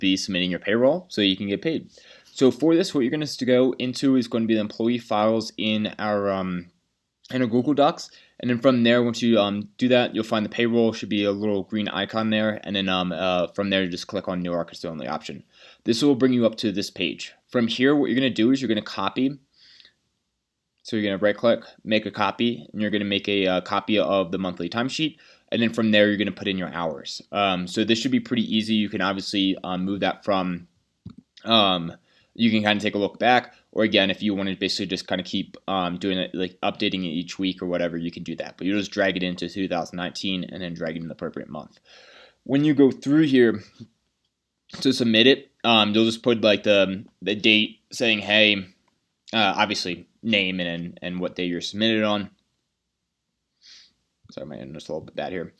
be submitting your payroll so you can get paid. So for this, what you're going to go into is going to be the employee files in our Google Docs. And then from there, once you do that, you'll find the payroll should be a little green icon there. And then from there, you just click on New Artist Only option. This will bring you up to this page. From here, what you're going to do is you're going to copy. So you're going to right click, make a copy, and you're going to make a copy of the monthly timesheet. And then from there, you're going to put in your hours. So this should be pretty easy. You can obviously move that from, you can kind of take a look back. Or again, if you want to basically just kind of keep doing it, like updating it each week or whatever, you can do that. But you just drag it into 2019 and then drag it in the appropriate month. When you go through here to submit it, you'll just put like the date saying, hey, obviously name and what day you're submitted on. Sorry, my internet's a little bit bad here.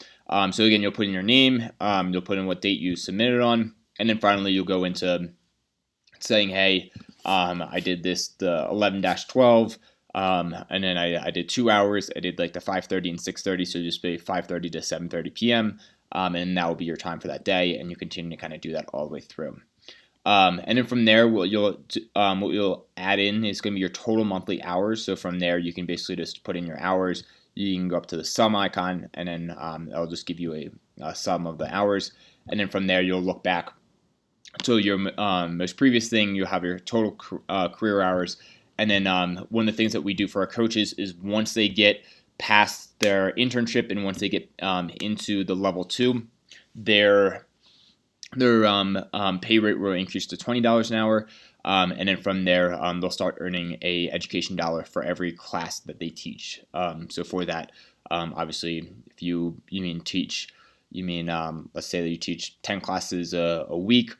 So again, you'll put in your name, you'll put in what date you submitted on, and then finally you'll go into saying, hey, I did this the 11-12, and then I did 2 hours. I did like the 5:30 and 6:30, so just be 5:30 to 7:30 p.m. And that will be your time for that day, and you continue to kind of do that all the way through. And then from there, what you'll add in is going to be your total monthly hours. So from there, you can basically just put in your hours. You can go up to the sum icon, and then it'll just give you a sum of the hours. And then from there, you'll look back to your most previous thing. You'll have your total career hours. And then one of the things that we do for our coaches is once they get past their internship and once they get into the level 2, their pay rate will increase to $20 an hour, and then from there they'll start earning a education dollar for every class that they teach. So for that, obviously, if you mean teach, you mean let's say that you teach 10 classes a week.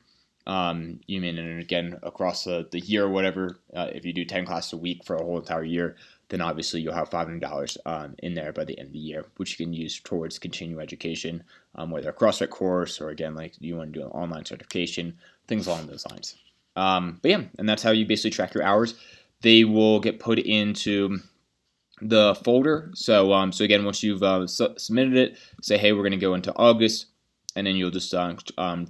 You mean, and again across the year or whatever. If you do 10 classes a week for a whole entire year, then obviously you'll have $500 in there by the end of the year, which you can use towards continuing education, whether a CrossFit course or again, like you want to do an online certification, things along those lines. But yeah, and that's how you basically track your hours. They will get put into the folder. So again, once you've submitted it, say, hey, we're going to go into August, and then you'll just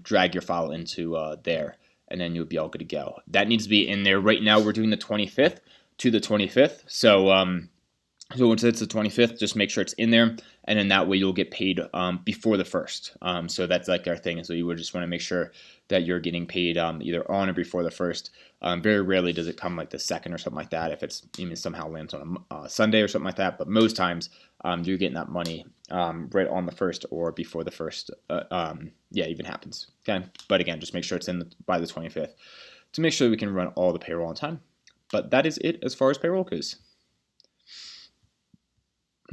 drag your file into there, and then you'll be all good to go. That needs to be in there. Right now, we're doing the 25th to the 25th. So once it's the 25th, just make sure it's in there, and then that way you'll get paid before the 1st. So that's like our thing. So you would just want to make sure that you're getting paid either on or before the 1st. Very rarely does it come like the 2nd or something like that, if it's even somehow lands on a Sunday or something like that. But most times you're getting that money right on the 1st or before the 1st. Even happens. Okay, but again, just make sure it's in by the 25th to make sure we can run all the payroll on time. But that is it as far as payroll goes.